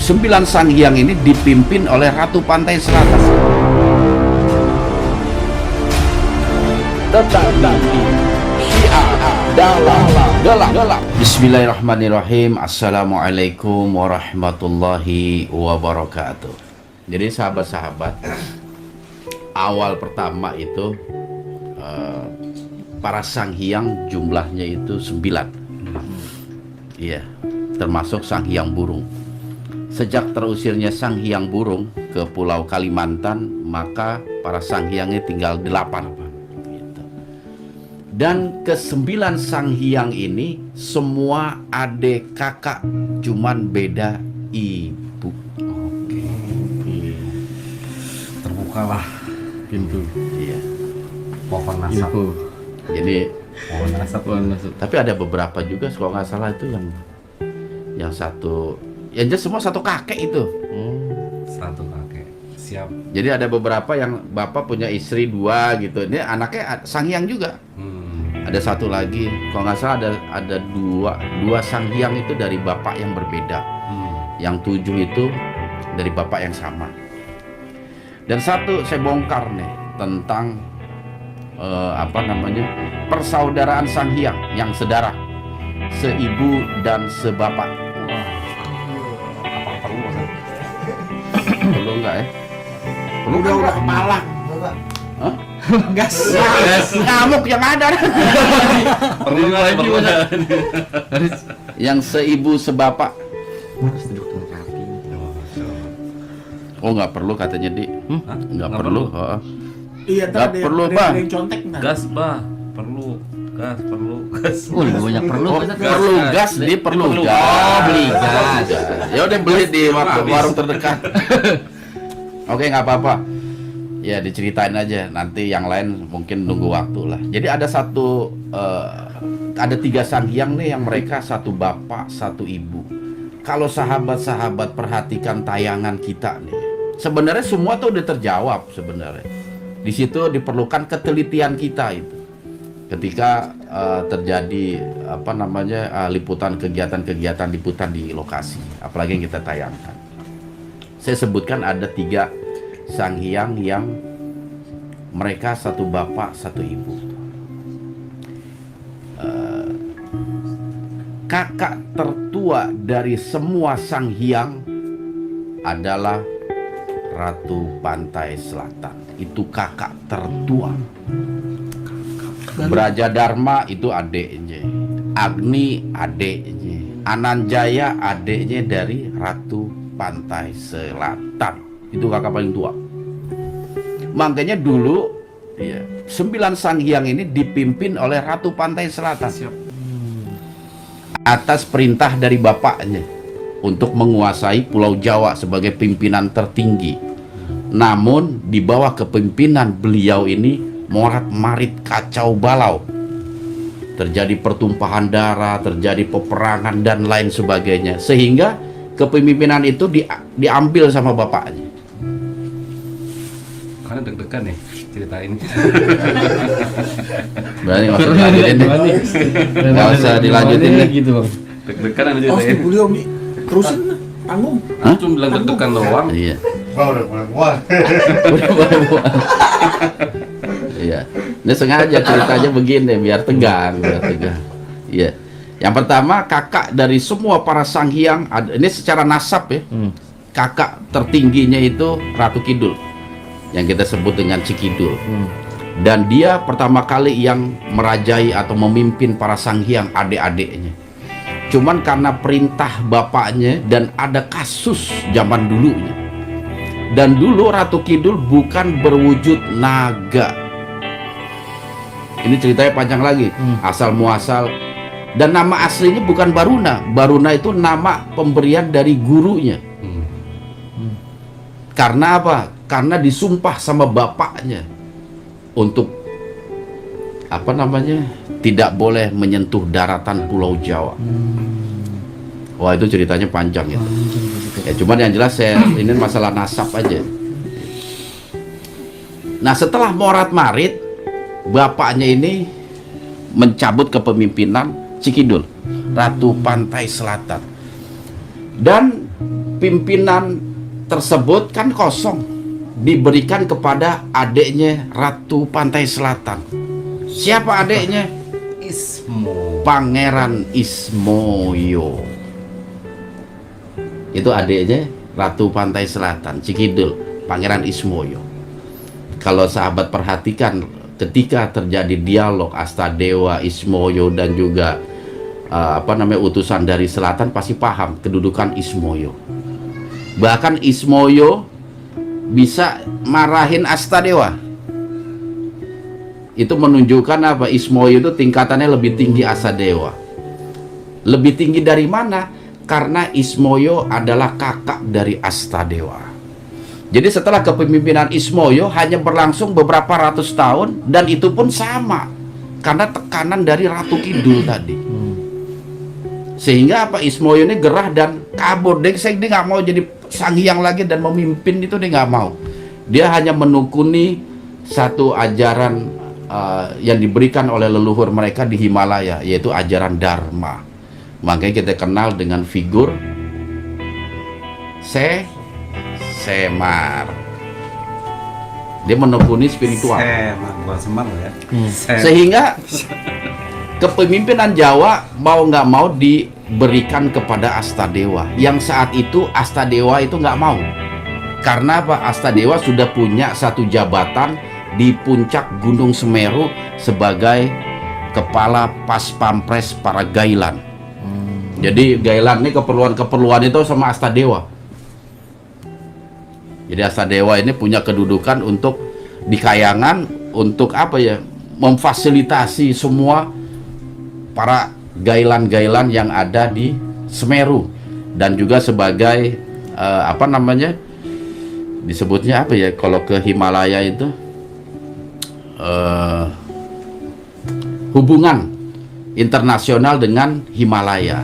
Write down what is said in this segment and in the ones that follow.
9 Sanghyang ini dipimpin oleh Ratu Pantai Selatan. Tetap di Syiar dalam. Bismillahirrahmanirrahim. Assalamualaikum warahmatullahi wabarakatuh. Jadi sahabat-sahabat, awal pertama itu para Sanghyang jumlahnya itu 9. Iya, termasuk Sanghyang Burung. Sejak terusirnya Sanghyang Burung ke Pulau Kalimantan, maka para Sanghyangnya tinggal 8. Gitu. Dan ke-9 Sanghyang ini semua adik kakak, cuman beda ibu. Oke. Terbukalah pintu. Iya. Pohon nasab. Jadi Pohon nasab. tapi ada beberapa juga, kalau nggak salah itu yang satu, ya jelas semua satu kakek itu. Satu kakek. Siap. Jadi ada beberapa yang bapak punya istri 2 gitu. Ini anaknya Sanghyang juga. Ada satu lagi, kalau nggak salah ada dua Sanghyang itu dari bapak yang berbeda. Yang 7 itu dari bapak yang sama. Dan satu saya bongkar nih tentang persaudaraan Sanghyang yang sedarah, seibu dan sebapak. Apa perlu Mas? Perlu nggak ya? Perlu udah kepala. Hah? Gas. Ngamuk yang ada. Perlu lagi Yang seibu sebapak. Harus duduk dengan rapi. Oh nggak perlu katanya Di. Nggak perlu. Oh. Iya, Nggak tadi perlu, ada Pak. yang contek nah. Gas, Bah. Perlu. Gas. Lebih banyak perlu. Oh, perlu gas, dia perlu gas. Oh, beli gas. Ya udah beli di warung terdekat. Oke, nggak apa-apa. Ya diceritain aja. Nanti yang lain mungkin nunggu waktu lah. Jadi ada ada 3 Sanghyang nih yang mereka satu bapak, satu ibu. Kalau sahabat-sahabat perhatikan tayangan kita nih, sebenarnya semua tuh udah terjawab sebenarnya. Di situ diperlukan ketelitian kita itu. Ketika terjadi liputan kegiatan liputan di lokasi, apalagi yang kita tayangkan. Saya sebutkan ada 3 Sanghyang yang mereka satu bapak satu ibu. Kakak tertua dari semua Sanghyang adalah Ratu Pantai Selatan. Itu kakak tertua. Brajadharma itu adiknya, Agni adiknya, Ananjaya adiknya dari Ratu Pantai Selatan. Itu kakak paling tua. Makanya dulu 9 Sanghyang ini dipimpin oleh Ratu Pantai Selatan. Atas perintah dari bapaknya untuk menguasai Pulau Jawa sebagai pimpinan tertinggi. Namun di bawah kepemimpinan beliau ini morat-marit kacau balau. Terjadi pertumpahan darah, terjadi peperangan dan lain sebagainya. Sehingga kepemimpinan itu diambil sama bapaknya. Karena deg-degan nih cerita ini. Berarti nggak usah dilanjutin deh. Nggak usah dilanjutin deh. Gitu, Bang. Deg-degan ada Oh, cerita ini. beliau nih. Terusin lah, tanggung. Cuma bilang deg-degan doang. Iya. Udah mulai mual. Iya. Ini sengaja ceritanya begini biar tegang, Iya. Yang pertama, kakak dari semua para Sanghyang, ini secara nasab ya. Kakak tertingginya itu Ratu Kidul, yang kita sebut dengan Cikidul. Dan dia pertama kali yang merajai atau memimpin para Sanghyang adik-adiknya. Cuman karena perintah bapaknya dan ada kasus zaman dulunya. Dan dulu Ratu Kidul bukan berwujud naga. Ini ceritanya panjang lagi. Asal muasal. Dan nama aslinya bukan Baruna. Baruna itu nama pemberian dari gurunya. Karena apa? Karena disumpah sama bapaknya untuk tidak boleh menyentuh daratan Pulau Jawa. Wah, itu ceritanya panjang itu. Ya, cuman yang jelas ini masalah nasab aja. Nah, setelah morat-marit, bapaknya ini mencabut kepemimpinan Cikidul, Ratu Pantai Selatan. Dan pimpinan tersebut kan kosong, diberikan kepada adiknya Ratu Pantai Selatan. Siapa adiknya? Ismo. Pangeran Ismoyo. Itu adiknya Ratu Pantai Selatan, Cikidul, Pangeran Ismoyo. Kalau sahabat perhatikan ketika terjadi dialog Astadewa, Ismoyo dan juga utusan dari selatan, pasti paham kedudukan Ismoyo. Bahkan Ismoyo bisa marahin Astadewa. Itu menunjukkan apa? Ismoyo itu tingkatannya lebih tinggi Astadewa. Lebih tinggi dari mana? Karena Ismoyo adalah kakak dari Astadewa. Jadi setelah kepemimpinan Ismoyo hanya berlangsung beberapa ratus tahun, dan itu pun sama karena tekanan dari Ratu Kidul tadi. Sehingga apa? Ismoyo ini gerah dan kabur. Dia nggak mau jadi sang hyang lagi dan memimpin, itu dia nggak mau. Dia hanya menekuni satu ajaran yang diberikan oleh leluhur mereka di Himalaya, yaitu ajaran Dharma. Makanya kita kenal dengan figur Semar. Dia menekuni spiritual. Bukan Semar ya. Sehingga kepemimpinan Jawa mau nggak mau diberikan kepada Astadewa. Yang saat itu Astadewa itu nggak mau. Karena apa? Astadewa sudah punya satu jabatan di puncak Gunung Semeru sebagai kepala pas pampres para Gailan. Jadi Gailan ini keperluan itu sama Astadewa. Jadi Astadewa ini punya kedudukan untuk di Kayangan, untuk apa ya? Memfasilitasi semua para Gailan-Gailan yang ada di Semeru, dan juga sebagai disebutnya apa ya kalau ke Himalaya itu hubungan internasional dengan Himalaya.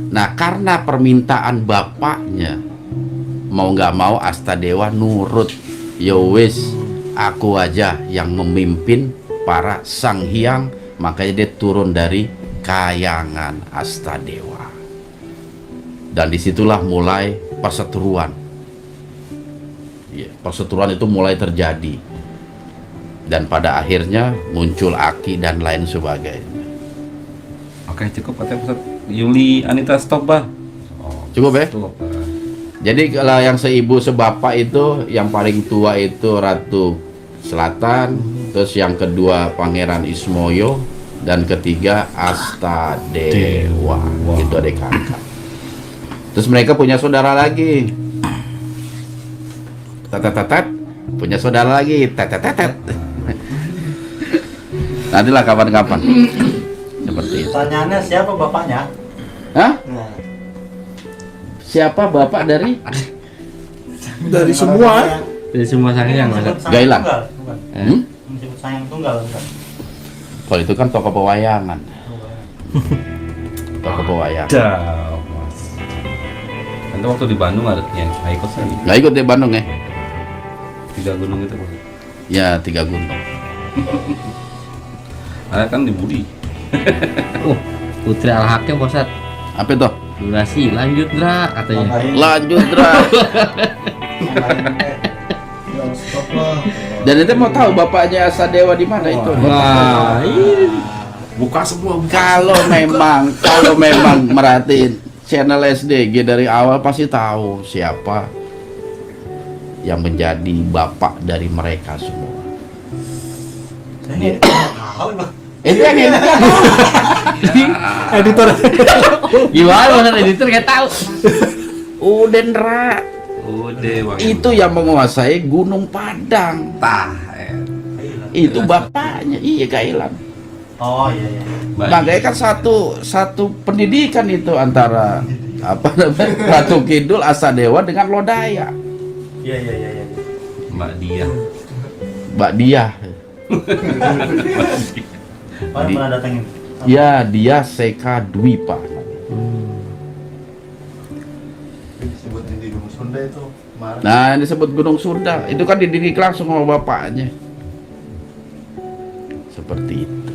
Nah, karena permintaan bapaknya, mau nggak mau Astadewa nurut. Yowes, aku aja yang memimpin para sang hyang. Makanya dia turun dari Kayangan Astadewa. Dan disitulah mulai perseteruan. Perseteruan itu mulai terjadi. Dan pada akhirnya muncul Aki dan lain sebagainya. Oke, cukup Pak Ustaz. Yuli Anita stop, Bah. Cukup ya? Cukup. Jadi kalau yang seibu sebapak itu, yang paling tua itu Ratu Selatan, terus yang kedua Pangeran Ismoyo, dan ketiga Astadewa. Itu adik kakak. Terus mereka punya saudara lagi. Tetet, punya saudara lagi. Tetet. Nantilah kapan-kapan. Seperti itu. Pertanyaannya siapa bapaknya? Hah? Nah, Siapa bapak dari? Dari semua. Dari semua sayang disebut sayang Gailan. tunggal, bukan? Disebut sayang tunggal, bukan? Kalau itu kan tokoh pewayangan. Tokoh pewayangan. Dah, Mas. Nanti waktu di Bandung ada yang ikut saya. Nggak ikut di Bandung ya? 3 gunung itu, Bang. Ya 3 gunung. Ada kan di Budi. Putri Al-Hakim Ustaz. Apa itu? Durasi lanjut Dra katanya. Lanjut, Dra. Dan itu mau tahu bapaknya Astadewa di mana itu? Wah, ini Buka semua. Kalau memang merhatiin channel SDG dari awal, pasti tahu siapa yang menjadi bapak dari mereka semua. Itu yang ini kan Editor. gimana Ustaz editor nggak tahu. Udendra Udah, Bang. itu yang menguasai Gunung Padang. Itu bapaknya, iya Gailan. Oh iya iya. Makanya kan satu pendidikan itu antara Ratu Kidul Astadewa dengan Lodaya. Iya iya iya iya. Mbak Dia. Mbak Dia. Oh, yang pernah datengin. Ya, dia Seka Dwipa. Disebutin di Gunung Sunda itu kemarin. Nah, yang disebut Gunung Sunda itu kan dididik langsung sama bapaknya. Seperti itu.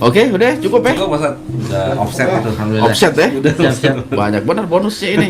Oke, udah cukup ya. Cukup Pak Ustadz. Udah offset itu. Alhamdulillah. Offset ya. Udah Siap-siap. Banyak benar bonusnya ini.